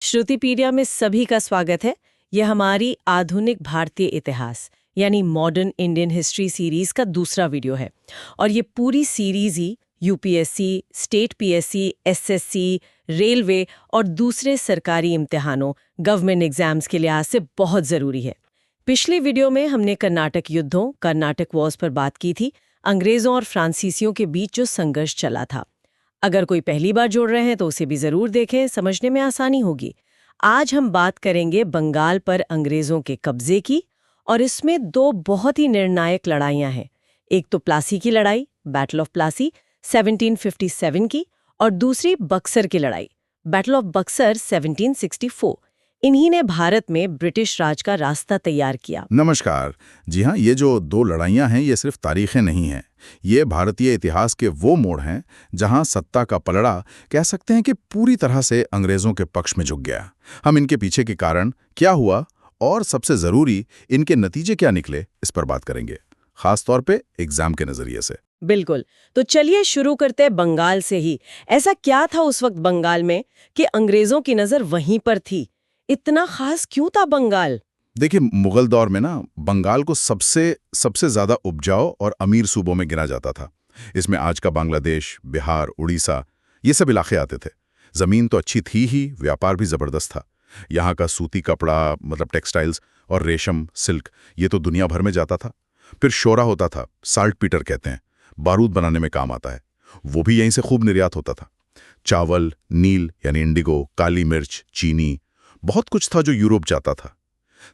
श्रुतिपीडिया में सभी का स्वागत है। यह हमारी आधुनिक भारतीय इतिहास यानी मॉडर्न इंडियन हिस्ट्री सीरीज का दूसरा वीडियो है और ये पूरी सीरीज ही UPSC, state PSC, SSC, railway और दूसरे सरकारी इम्तिहानों गवर्नमेंट एग्जाम्स के लिहाज से बहुत ज़रूरी है। पिछले वीडियो में हमने कर्नाटक युद्धों, कर्नाटक वॉर्स पर बात की थी, अंग्रेज़ों और फ्रांसीसियों के बीच जो संघर्ष चला था। अगर कोई पहली बार जुड़ रहे हैं तो उसे भी जरूर देखें, समझने में आसानी होगी। आज हम बात करेंगे बंगाल पर अंग्रेजों के कब्जे की और इसमें दो बहुत ही निर्णायक लड़ाइयां हैं। एक तो प्लासी की लड़ाई, बैटल ऑफ प्लासी 1757 की, और दूसरी बक्सर की लड़ाई, बैटल ऑफ बक्सर 1764। इन्हीं ने भारत में ब्रिटिश राज का रास्ता तैयार किया। नमस्कार। जी हाँ, ये जो दो लड़ाइयाँ हैं ये सिर्फ तारीखें नहीं हैं। ये भारतीय इतिहास के वो मोड़ हैं जहाँ सत्ता का पलड़ा कह सकते हैं कि पूरी तरह से अंग्रेजों के पक्ष में झुक गया। हम इनके पीछे के कारण, क्या हुआ और सबसे ज़रूरी इनके नतीजे क्या निकले, इस पर बात करेंगे, खास तौर पे एग्जाम के नज़रिए से। बिल्कुल। तो चलिए शुरू करते हैं बंगाल से ही। ऐसा क्या था उस वक्त बंगाल में कि अंग्रेजों की नज़र वहीं पर थी? इतना खास क्यों था बंगाल? देखिए, मुगल दौर में ना बंगाल को सबसे ज़्यादा उपजाऊ और अमीर सूबों में गिना जाता था। इसमें आज का बांग्लादेश, बिहार, उड़ीसा, ये सब इलाके आते थे। ज़मीन तो अच्छी थी ही, व्यापार भी ज़बरदस्त था। यहाँ का सूती कपड़ा मतलब टेक्सटाइल्स और रेशम, सिल्क, ये तो दुनिया भर में जाता था। फिर शोरा होता था, साल्ट पीटर कहते हैं, बारूद बनाने में काम आता है, वो भी यहीं से खूब निर्यात होता था। चावल, नील यानी इंडिगो, काली मिर्च, चीनी, बहुत कुछ था जो यूरोप जाता था।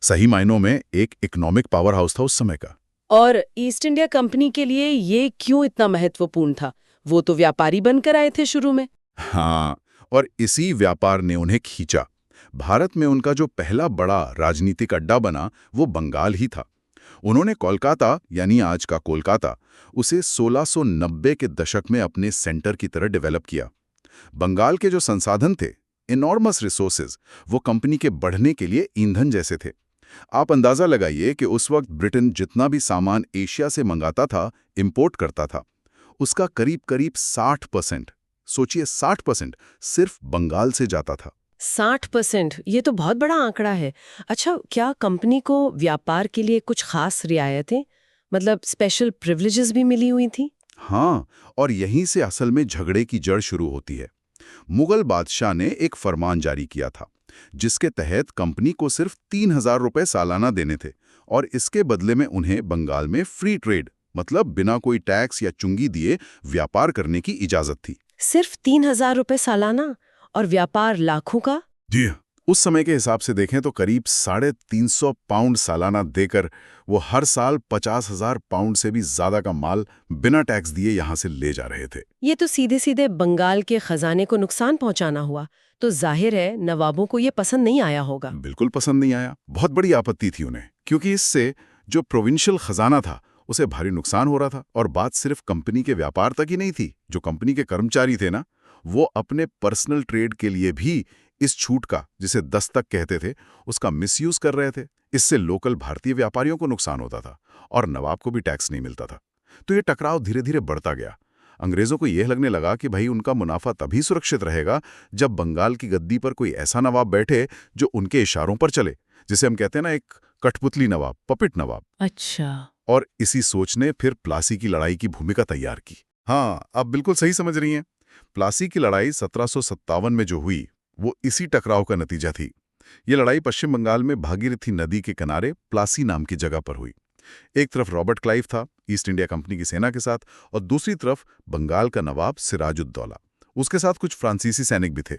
सही मायनों में एक इकोनॉमिक पावर हाउस था उस समय का। और ईस्ट इंडिया कंपनी के लिए ये क्यों इतना महत्वपूर्ण था? वो तो व्यापारी बनकर आए थे शुरू में। हाँ, और इसी व्यापार ने उन्हें खींचा। भारत में उनका जो पहला बड़ा राजनीतिक अड्डा बना वो बंगाल ही था। उन्होंने कोलकाता यानी आज का कोलकाता उसे 1690 के दशक में अपने सेंटर की तरह डेवलप किया। बंगाल के जो संसाधन थे, इनॉर्मस रिसोर्सेज, वो कंपनी के बढ़ने के लिए ईंधन जैसे थे। आप अंदाजा लगाइए कि उस वक्त ब्रिटेन जितना भी सामान एशिया से मंगाता था, इंपोर्ट करता था, उसका करीब करीब 60%, सोचिए 60% सिर्फ बंगाल से जाता था। 60%, ये तो बहुत बड़ा आंकड़ा है। अच्छा, क्या कंपनी को व्यापार के लिए कुछ खास रियायतें, मतलब स्पेशल प्रिविलेजेस भी मिली हुई थी? हाँ, और यहीं से असल में झगड़े की जड़ शुरू होती है। मुगल बादशाह ने एक फरमान जारी किया था जिसके तहत कंपनी को सिर्फ 3000 रुपए सालाना देने थे और इसके बदले में उन्हें बंगाल में फ्री ट्रेड मतलब बिना कोई टैक्स या चुंगी दिए व्यापार करने की इजाजत थी। सिर्फ 3000 रुपए सालाना और व्यापार लाखों का? जी, उस समय के हिसाब से देखें तो करीब 350 पाउंड सालाना देकर वो हर साल 50,000 पाउंड से भी ज्यादा का माल बिना टैक्स दिए यहाँ से ले जा रहे थे। ये तो सीधे सीधे बंगाल के खजाने को नुकसान पहुंचाना हुआ। तो जाहिर है नवाबों को ये पसंद नहीं आया होगा। बिल्कुल पसंद नहीं आया, बहुत बड़ी आपत्ति थी उन्हें, क्योंकि इससे जो प्रोविंशियल खजाना था उसे भारी नुकसान हो रहा था। और बात सिर्फ कंपनी के व्यापार तक ही नहीं थी, जो कंपनी के कर्मचारी थे ना, वो अपने पर्सनल ट्रेड के लिए भी इस छूट का, जिसे दस्तक कहते थे, उसका मिसयूज कर रहे थे। इससे लोकल भारतीय व्यापारियों को नुकसान होता था और नवाब को भी टैक्स नहीं मिलता था। तो ये टकराव धीरे धीरे बढ़ता गया। अंग्रेजों को यह लगने लगा कि भाई उनका मुनाफा तभी सुरक्षित रहेगा जब बंगाल की गद्दी पर कोई ऐसा नवाब बैठे जो उनके इशारों पर चले, जिसे हम कहते हैं ना, एक कठपुतली नवाब, पपिट नवाब। अच्छा। और इसी सोच ने फिर प्लासी की लड़ाई की भूमिका तैयार की। हाँ, आप बिल्कुल सही समझ रही हैं। प्लासी की लड़ाई 1757 में जो हुई वो इसी टकराव का नतीजा थी। ये लड़ाई पश्चिम बंगाल में भागीरथी नदी के किनारे प्लासी नाम की जगह पर हुई। एक तरफ रॉबर्ट क्लाइव था ईस्ट इंडिया कंपनी की सेना के साथ, और दूसरी तरफ बंगाल का नवाब सिराजुद्दौला, उसके साथ कुछ फ्रांसीसी सैनिक भी थे।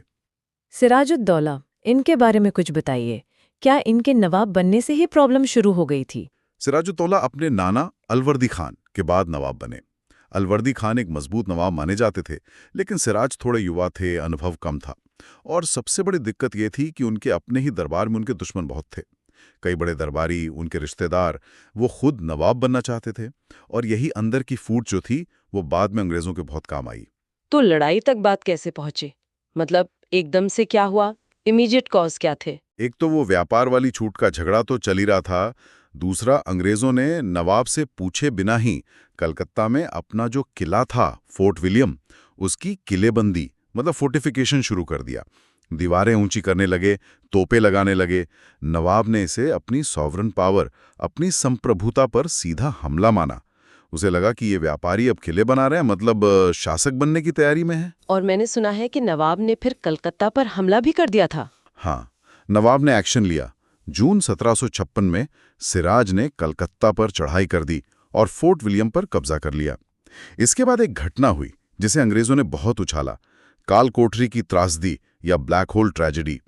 सिराजुद्दौला, इनके बारे में कुछ बताइए। क्या इनके नवाब बनने से ही प्रॉब्लम शुरू हो गई थी? सिराजुद्दौला अपने नाना अलवर्दी खान के बाद नवाब बने। अलवर्दी खान एक मजबूत नवाब माने जाते थे, लेकिन सिराज थोड़े युवा थे, अनुभव कम था। और सबसे बड़ी दिक्कत ये थी कि उनके अपने ही दरबार में उनके दुश्मन बहुत थे। कई बड़े दरबारी, उनके रिश्तेदार, वो खुद नवाब बनना चाहते थे, और यही अंदर की फूट जो थी वो बाद में अंग्रेजों के बहुत काम आई। तो लड़ाई तक बात कैसे पहुंची? मतलब एकदम से क्या हुआ? इमीडिएट कॉज क्या थे? एक तो वो व्यापार वाली छूट का झगड़ा तो चल ही रहा था, दूसरा अंग्रेजों ने नवाब से पूछे बिना ही कलकत्ता में अपना जो किला था फोर्ट विलियम, उसकी किलेबंदी मतलब फोर्टिफिकेशन शुरू कर दिया। दीवारें ऊंची करने लगे, तोपे लगाने लगे। नवाब ने इसे अपनी सॉवरन पावर, अपनी संप्रभुता पर सीधा हमला माना। उसे लगा कि ये व्यापारी अब किले बना रहे हैं, मतलब शासक बनने की तैयारी में है। और मैंने सुना है कि नवाब ने फिर कलकत्ता पर हमला भी कर दिया था। हाँ, नवाब ने एक्शन लिया। जून 1756 में सिराज ने कलकत्ता पर चढ़ाई कर दी और फोर्ट विलियम पर कब्जा कर लिया। इसके बाद एक घटना हुई जिसे अंग्रेजों ने बहुत उछाला, काल कोठरी की त्रासदी या ब्लैक होल ट्रेजेडी।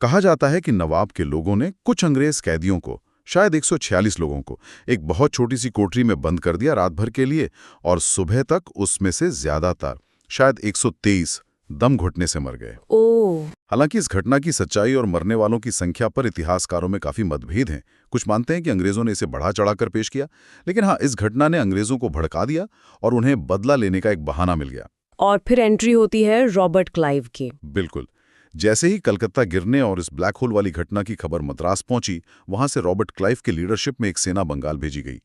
कहा जाता है कि नवाब के लोगों ने कुछ अंग्रेज कैदियों को, शायद 146 लोगों को, एक बहुत छोटी सी कोठरी में बंद कर दिया रात भर के लिए, और सुबह तक उसमें से ज्यादातर, शायद 123, दम घुटने से मर गए। ओह, हालांकि इस घटना की सच्चाई और मरने वालों की संख्या पर इतिहासकारों में काफी मतभेद हैं। कुछ मानते हैं कि अंग्रेजों ने इसे बढ़ा चढ़ाकर पेश किया, लेकिन हाँ, इस घटना ने अंग्रेजों को भड़का दिया और उन्हें बदला लेने का एक बहाना मिल गया। और फिर एंट्री होती है रॉबर्ट क्लाइव की। बिल्कुल। जैसे ही कलकत्ता गिरने और इस ब्लैक होल वाली घटना की खबर मद्रास पहुंची, वहां से रॉबर्ट क्लाइव के लीडरशिप में एक सेना बंगाल भेजी गई।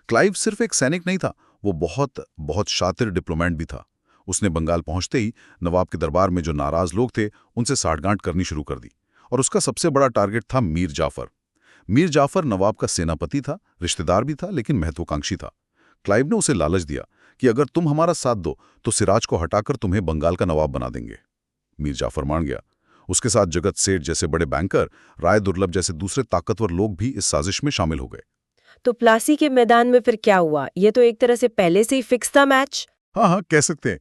क्लाइव सिर्फ एक सैनिक नहीं था, वो बहुत शातिर डिप्लोमेट भी था। उसने बंगाल पहुंचते ही नवाब के दरबार में जो नाराज लोग थे, उनसे साठगांठ करनी शुरू कर दी। और उसका सबसे बड़ा टारगेट था मीर जाफर। मीर जाफर नवाब का सेनापति था, रिश्तेदार भी था, लेकिन महत्वाकांक्षी था। क्लाइव ने उसे लालच दिया कि अगर तुम हमारा साथ दो तो सिराज को हटाकर तुम्हें बंगाल का नवाब बना देंगे। मीर जाफर मान गया। उसके साथ जगत सेठ जैसे बड़े बैंकर, राय दुर्लभ जैसे दूसरे ताकतवर लोग भी इस साजिश में शामिल हो गए। तो प्लासी के मैदान में फिर क्या हुआ? ये तो एक तरह से पहले से ही फिक्स था मैच। हाँ, कह सकते हैं।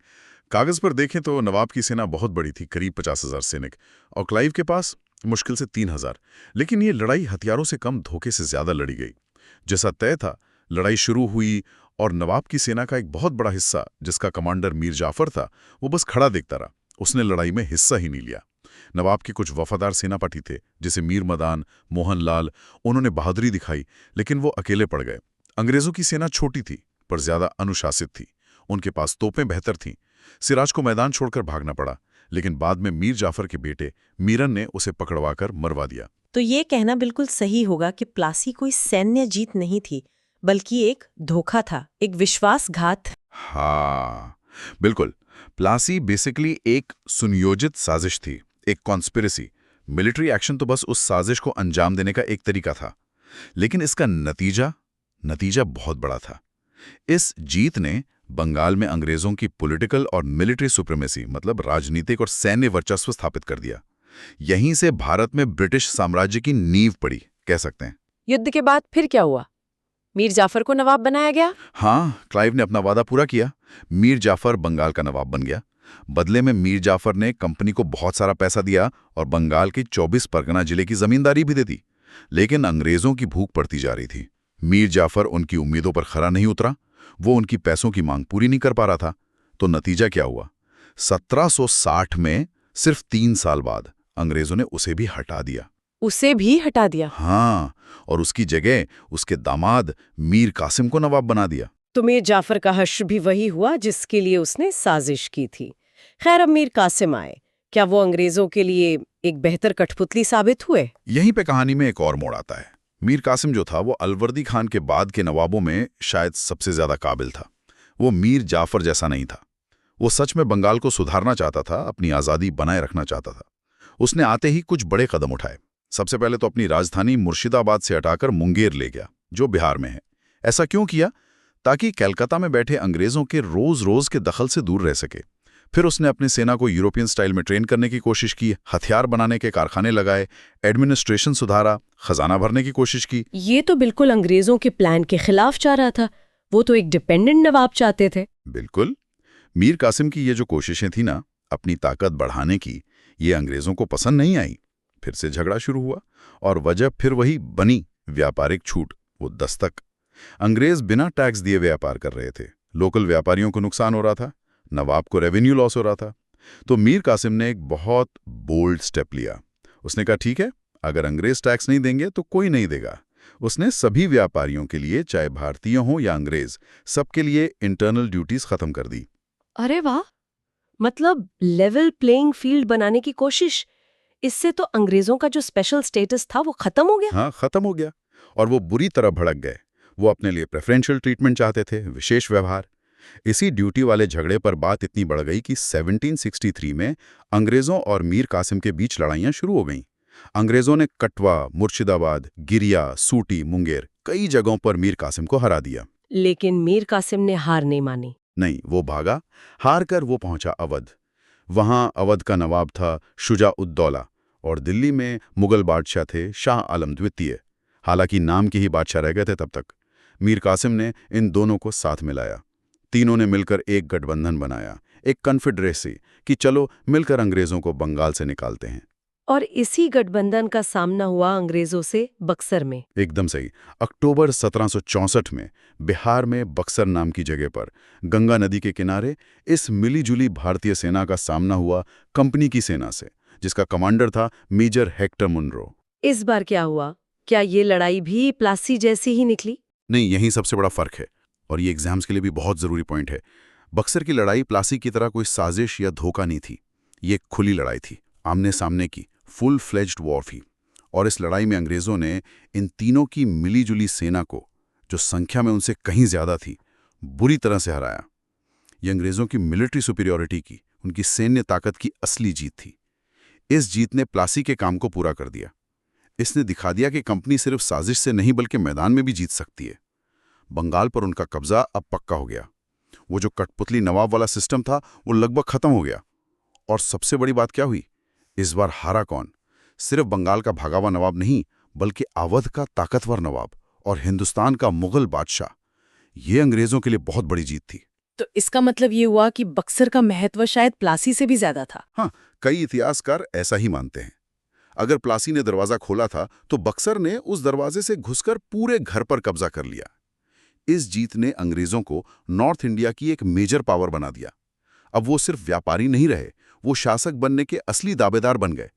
कागज पर देखें तो नवाब की सेना बहुत बड़ी थी, करीब 50,000 सैनिक, और क्लाइव के पास मुश्किल से 3,000। लेकिन ये लड़ाई हथियारों से कम, धोखे से ज्यादा लड़ी गई। जैसा तय था, लड़ाई शुरू हुई और नवाब की सेना का एक बहुत बड़ा हिस्सा, जिसका कमांडर मीर जाफर था, वो बस खड़ा देखता रहा। उसने लड़ाई में हिस्सा ही नहीं लिया। नवाब के कुछ वफादार सेनापति थे, जैसे मीर मदान, मोहनलाल, उन्होंने बहादुरी दिखाई, लेकिन वो अकेले पड़ गए। अंग्रेजों की सेना छोटी थी पर ज्यादा अनुशासित थी। उनके पास तोपें बेहतर थीं। सिराज को मैदान छोड़कर भागना पड़ा, लेकिन बाद में मीर जाफर के बेटे मीरन ने उसे पकड़वाकर मरवा दिया। तो ये कहना बिल्कुल सही होगा कि प्लासी कोई सैन्य जीत नहीं थी, बल्कि एक धोखा था, एक विश्वासघात। हाँ, बिल्कुल। प्लासी बेसिकली एक सुनियोजित साजिश थी, एक कॉन्स्पिरेसी। मिलिट्री एक्शन तो बस उस साजिश को अंजाम देने का एक तरीका था, लेकिन इसका नतीजा बहुत बड़ा था। इस जीत ने बंगाल में अंग्रेजों की पॉलिटिकल और मिलिट्री सुप्रीमेसी, मतलब राजनीतिक और सैन्य वर्चस्व स्थापित कर दिया। यहीं से भारत में ब्रिटिश साम्राज्य की नींव पड़ी, कह सकते हैं। युद्ध के बाद फिर क्या हुआ? मीर जाफर को नवाब बनाया गया? हाँ, क्लाइव ने अपना वादा पूरा किया। मीर जाफर बंगाल का नवाब बन गया। बदले में मीर जाफर ने कंपनी को बहुत सारा पैसा दिया और बंगाल के 24 परगना जिले की जमींदारी भी दे दी। लेकिन अंग्रेजों की भूख बढ़ती जा रही थी। मीर जाफर उनकी उम्मीदों पर खरा नहीं उतरा। वो उनकी पैसों की मांग पूरी नहीं कर पा रहा था। तो नतीजा क्या हुआ? 1760 में, सिर्फ 3 साल बाद, अंग्रेजों ने उसे भी हटा दिया। उसे भी हटा दिया? हाँ, और उसकी जगह उसके दामाद मीर कासिम को नवाब बना दिया। तो मीर जाफर का हश्र भी वही हुआ जिसके लिए उसने साजिश की थी। खैर, अब मीर कासिम आए। क्या वो अंग्रेजों के लिए एक बेहतर कठपुतली साबित हुए? यहीं पे कहानी में एक और मोड़ आता है। मीर कासिम जो था, वो अलवर्दी खान के बाद के नवाबों में शायद सबसे ज्यादा काबिल था। वो मीर जाफर जैसा नहीं था। वो सच में बंगाल को सुधारना चाहता था, अपनी आज़ादी बनाए रखना चाहता था। उसने आते ही कुछ बड़े कदम उठाए। सबसे पहले तो अपनी राजधानी मुर्शिदाबाद से हटाकर मुंगेर ले गया, जो बिहार में है। ऐसा क्यों किया? ताकि कलकत्ता में बैठे अंग्रेजों के रोज के दखल से दूर रह सके। फिर उसने अपनी सेना को यूरोपियन स्टाइल में ट्रेन करने की कोशिश की, हथियार बनाने के कारखाने लगाए, एडमिनिस्ट्रेशन सुधारा, खजाना भरने की कोशिश की। ये तो बिल्कुल अंग्रेजों के प्लान के खिलाफ जा रहा था। वो तो एक डिपेंडेंट नवाब चाहते थे। बिल्कुल। मीर कासिम की ये जो कोशिशें थी ना, अपनी ताकत बढ़ाने की, ये अंग्रेजों को पसंद नहीं आई। फिर से झगड़ा शुरू हुआ, और वजह फिर वही बनी, व्यापारिक छूट, वो दस्तक। अंग्रेज बिना टैक्स दिए व्यापार कर रहे थे। लोकल व्यापारियों को नुकसान हो रहा था, नवाब को रेवेन्यू लॉस हो रहा था। तो मीर कासिम ने एक बहुत बोल्ड स्टेप लिया। उसने कहा, ठीक है, अगर अंग्रेज टैक्स नहीं देंगे तो कोई नहीं देगा। उसने सभी व्यापारियों के लिए, चाहे भारतीय हों या अंग्रेज, सबके लिए इंटरनल ड्यूटीज खत्म कर दी। अरे वाह, मतलब लेवल प्लेइंग फील्ड बनाने की कोशिश। इससे तो अंग्रेजों का जो स्पेशल स्टेटस था वो खत्म हो गया। हाँ, खत्म हो गया। और वो बुरी तरह भड़क गए। वो अपने लिए प्रेफरेंशियल ट्रीटमेंट चाहते थे, विशेष व्यवहार। इसी ड्यूटी वाले झगड़े पर बात इतनी बढ़ गई कि 1763 में अंग्रेजों और मीर कासिम के बीच लड़ाइयां शुरू हो गईं। अंग्रेजों ने कटवा, मुर्शिदाबाद, गिरिया, सूटी, मुंगेर कई जगहों पर मीर कासिम को हरा दिया। लेकिन मीर कासिम ने हार नहीं मानी। नहीं, वो भागा। हार कर वो पहुंचा अवध। वहां अवध का नवाब था शुजा-उद-दौला और दिल्ली में मुगल बादशाह थे शाह आलम द्वितीय। हालांकि नाम के ही बादशाह रह गए थे तब तक। मीर कासिम ने इन दोनों को साथ मिलाया। तीनों ने मिलकर एक गठबंधन बनाया, एक कन्फेडरेसी कि चलो मिलकर अंग्रेजों को बंगाल से निकालते हैं। और इसी गठबंधन का सामना हुआ अंग्रेजों से बक्सर में। एकदम सही। अक्टूबर 1764 में बिहार में बक्सर नाम की जगह पर गंगा नदी के किनारे इस मिलीजुली भारतीय सेना का सामना हुआ कंपनी की सेना से, जिसका कमांडर था मेजर हेक्टर मुनरो। इस बार क्या हुआ? क्या ये लड़ाई भी प्लासी जैसी ही निकली? नहीं, यही सबसे बड़ा फर्क है और ये एग्जाम्स के लिए भी बहुत जरूरी पॉइंट है। बक्सर की लड़ाई प्लासी की तरह कोई साजिश या धोखा नहीं थी। ये एक खुली लड़ाई थी, आमने सामने की, फुल फ्लेज्ड वॉर थी। और इस लड़ाई में अंग्रेजों ने इन तीनों की मिलीजुली सेना को, जो संख्या में उनसे कहीं ज्यादा थी, बुरी तरह से हराया। ये अंग्रेजों की मिलिट्री सुपीरियरिटी की, उनकी सैन्य ताकत की असली जीत थी। इस जीत ने प्लासी के काम को पूरा कर दिया। इसने दिखा दिया कि कंपनी सिर्फ साजिश से नहीं बल्कि मैदान में भी जीत सकती है। बंगाल पर उनका कब्जा अब पक्का हो गया। वो जो कठपुतली नवाब वाला सिस्टम था वो लगभग खत्म हो गया। और सबसे बड़ी बात क्या हुई? इस बार हारा कौन? सिर्फ बंगाल का भागा हुआ नवाब नहीं, बल्कि अवध का ताकतवर नवाब और हिंदुस्तान का मुगल बादशाह। ये अंग्रेजों के लिए बहुत बड़ी जीत थी। तो इसका मतलब ये हुआ कि बक्सर का महत्व शायद प्लासी से भी ज्यादा था। हाँ, कई इतिहासकार ऐसा ही मानते हैं। अगर प्लासी ने दरवाजा खोला था तो बक्सर ने उस दरवाजे से घुसकर पूरे घर पर कब्जा कर लिया। इस जीत ने अंग्रेजों को नॉर्थ इंडिया की एक मेजर पावर बना दिया। अब वो सिर्फ व्यापारी नहीं रहे, वो शासक बनने के असली दावेदार बन गए।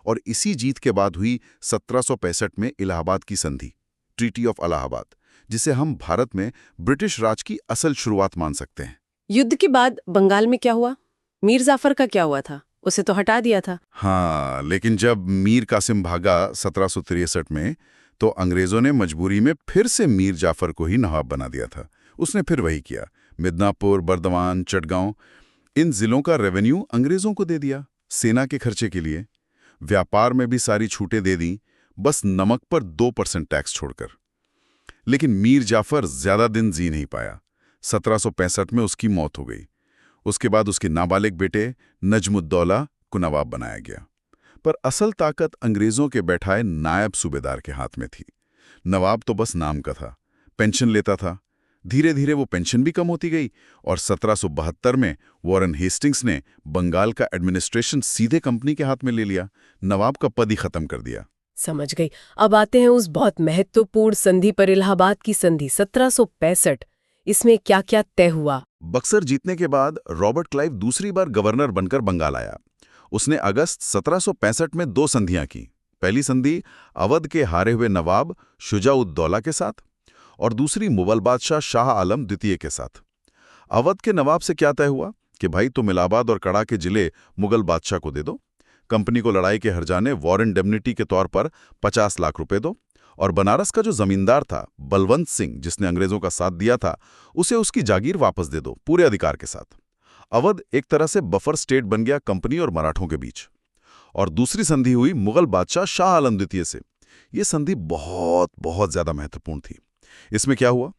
और इसी जीत के बाद हुई 1765 में इलाहाबाद की संधि, ट्रीटी ऑफ इलाहाबाद, जिसे हम भारत में ब्रिटिश राज की असल शुरुआत मान सकते हैं। युद्ध के बाद बंगाल में क्या हुआ? मीर जाफर का क्या हुआ था? उसे तो हटा दिया था। हाँ, लेकिन जब मीर कासिम भागा 1763 में, तो अंग्रेजों ने मजबूरी में फिर से मीर जाफर को ही नवाब बना दिया था। उसने फिर वही किया। मिदनापुर, बर्दवान, चटगांव, इन जिलों का रेवेन्यू अंग्रेजों को दे दिया, सेना के खर्चे के लिए। व्यापार में भी सारी छूटें दे दी, बस नमक पर 2% टैक्स छोड़कर। लेकिन मीर जाफर ज्यादा दिन जी नहीं पाया। 1765 में उसकी मौत हो गई। उसके बाद उसके नाबालिग बेटे नजमुद्दौला को नवाब बनाया गया। पर असल ताकत अंग्रेजों के बैठाए नायब सूबेदार के हाथ में थी। नवाब तो बस नाम का था, पेंशन लेता था। धीरे धीरे वो पेंशन भी कम होती गई और 1772 में वॉरेन हेस्टिंग्स ने बंगाल का एडमिनिस्ट्रेशन सीधे कंपनी के हाथ में ले लिया। नवाब का पद ही खत्म कर दिया। समझ गई। अब आते हैं उस बहुत महत्वपूर्ण संधि पर, इलाहाबाद की संधि 1765। इसमें क्या क्या तय हुआ? बक्सर जीतने के बाद रॉबर्ट क्लाइव दूसरी बार गवर्नर बनकर बंगाल आया। उसने अगस्त 1765 में 2 संधियां की। पहली संधि अवध के हारे हुए नवाब शुजा-उद-दौला के साथ और दूसरी मुगल बादशाह शाह आलम द्वितीय के साथ। अवध के नवाब से क्या तय हुआ कि भाई तुम इलाहाबाद और कड़ा के जिले मुगल बादशाह को दे दो। कंपनी को लड़ाई के हर्जाने वॉर इंडेमनिटी के तौर पर 50 लाख रुपए दो। और बनारस का जो जमींदार था बलवंत सिंह, जिसने अंग्रेजों का साथ दिया था, उसे उसकी जागीर वापस दे दो पूरे अधिकार के साथ। अवध एक तरह से बफर स्टेट बन गया कंपनी और मराठों के बीच। और दूसरी संधि हुई मुगल बादशाह शाह आलम द्वितीय से। यह संधि बहुत बहुत ज्यादा महत्वपूर्ण थी। इसमें क्या हुआ?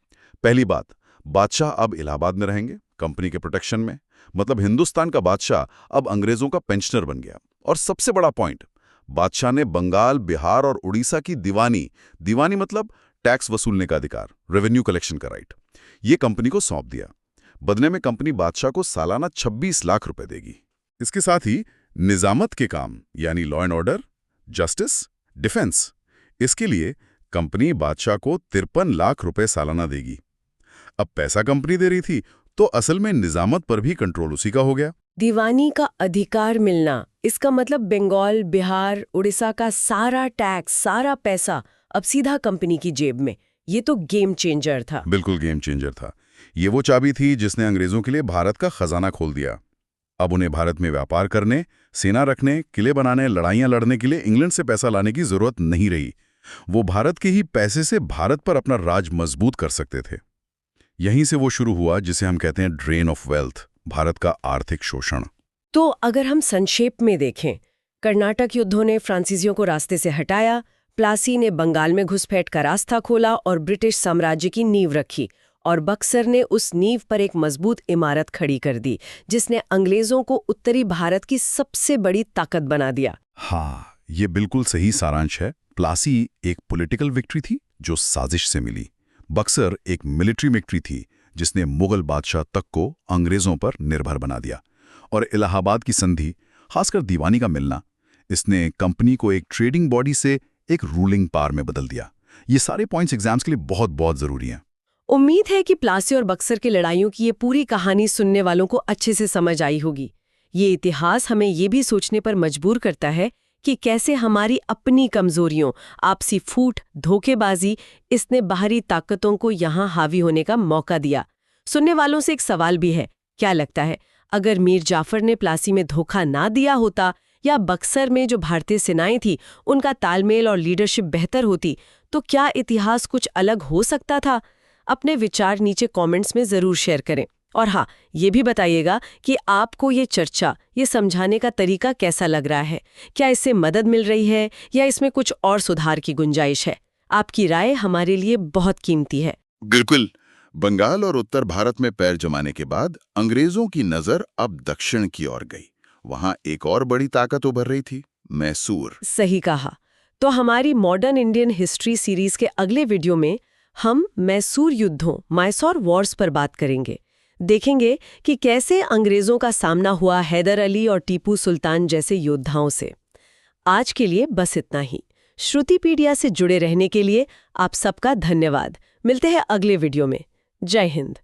पहली बात, बादशाह अब इलाहाबाद में रहेंगे कंपनी के प्रोटेक्शन में। मतलब हिंदुस्तान का बादशाह अब अंग्रेजों का पेंशनर बन गया। और सबसे बड़ा पॉइंट, बादशाह ने बंगाल, बिहार और उड़ीसा की दीवानी मतलब टैक्स वसूलने का अधिकार, रेवेन्यू कलेक्शन का राइट, ये कंपनी को सौंप दिया। बदले में कंपनी बादशाह को सालाना 26 लाख रुपए देगी। इसके साथ ही निजामत के काम यानी law and order, justice, defence, इसके लिए कंपनी बादशाह को 53 लाख रुपए सालाना देगी। अब पैसा कंपनी दे रही थी तो असल में निजामत पर भी कंट्रोल उसी का हो गया। दीवानी का अधिकार मिलना, इसका मतलब बंगाल, बिहार, उड़ीसा का सारा टैक्स, सारा पैसा अब सीधा कंपनी की जेब में। ये तो गेम चेंजर था। बिल्कुल गेम चेंजर था। ये वो चाबी थी जिसने अंग्रेजों के लिए भारत का खजाना खोल दिया। अब उन्हें भारत में व्यापार करने, सेना रखने, किले बनाने, लड़ाइयां लड़ने के लिए इंग्लैंड से पैसा लाने की जरूरत नहीं रही। वो भारत के ही पैसे से भारत पर अपना राज मजबूत कर सकते थे। यहीं से वो शुरू हुआ जिसे हम कहते हैं ड्रेन ऑफ वेल्थ, भारत का आर्थिक शोषण। तो अगर हम संक्षेप में देखें, कर्नाटक युद्धों ने फ्रांसीसियों को रास्ते से हटाया, प्लासी ने बंगाल में घुसपैठ का रास्ता खोला और ब्रिटिश साम्राज्य की नींव रखी, और बक्सर ने उस नींव पर एक मजबूत इमारत खड़ी कर दी जिसने अंग्रेजों को उत्तरी भारत की सबसे बड़ी ताकत बना दिया। हाँ, ये बिल्कुल सही सारांश है। प्लासी एक पॉलिटिकल विक्ट्री थी जो साजिश से मिली। बक्सर एक मिलिट्री विक्ट्री थी जिसने मुगल बादशाह तक को अंग्रेजों पर निर्भर बना दिया। और इलाहाबाद की संधि, खासकर दीवानी का मिलना, इसने कंपनी को एक ट्रेडिंग बॉडी से एक रूलिंग पावर में बदल दिया। ये सारे पॉइंट्स एग्जाम्स के लिए बहुत बहुत जरूरी हैं। उम्मीद है कि प्लासी और बक्सर की लड़ाइयों की ये पूरी कहानी सुनने वालों को अच्छे से समझ आई होगी। ये इतिहास हमें ये भी सोचने पर मजबूर करता है कि कैसे हमारी अपनी कमजोरियों, आपसी फूट, धोखेबाजी, इसने बाहरी ताकतों को यहाँ हावी होने का मौका दिया। सुनने वालों से एक सवाल भी है, क्या लगता है अगर मीर जाफर ने प्लासी में धोखा ना दिया होता या बक्सर में जो भारतीय सेनाएं थी उनका तालमेल और लीडरशिप बेहतर होती, तो क्या इतिहास कुछ अलग हो सकता था? अपने विचार नीचे कमेंट्स में जरूर शेयर करें। और हाँ, ये भी बताइएगा कि आपको ये चर्चा, ये समझाने का तरीका कैसा लग रहा है। क्या इससे मदद मिल रही है या इसमें कुछ और सुधार की गुंजाइश है? आपकी राय हमारे लिए बहुत कीमती है। बिल्कुल। बंगाल और उत्तर भारत में पैर जमाने के बाद अंग्रेजों की नजर अब दक्षिण की ओर गई। वहां एक और बड़ी ताकत उभर रही थी, मैसूर। सही कहा। तो हमारी मॉडर्न इंडियन हिस्ट्री सीरीज के अगले वीडियो में हम मैसूर युद्धों, मैसूर वॉर्स पर बात करेंगे। देखेंगे कि कैसे अंग्रेजों का सामना हुआ हैदर अली और टीपू सुल्तान जैसे योद्धाओं से। आज के लिए बस इतना ही। श्रुतिपीडिया से जुड़े रहने के लिए आप सबका धन्यवाद। मिलते हैं अगले वीडियो में। जय हिंद।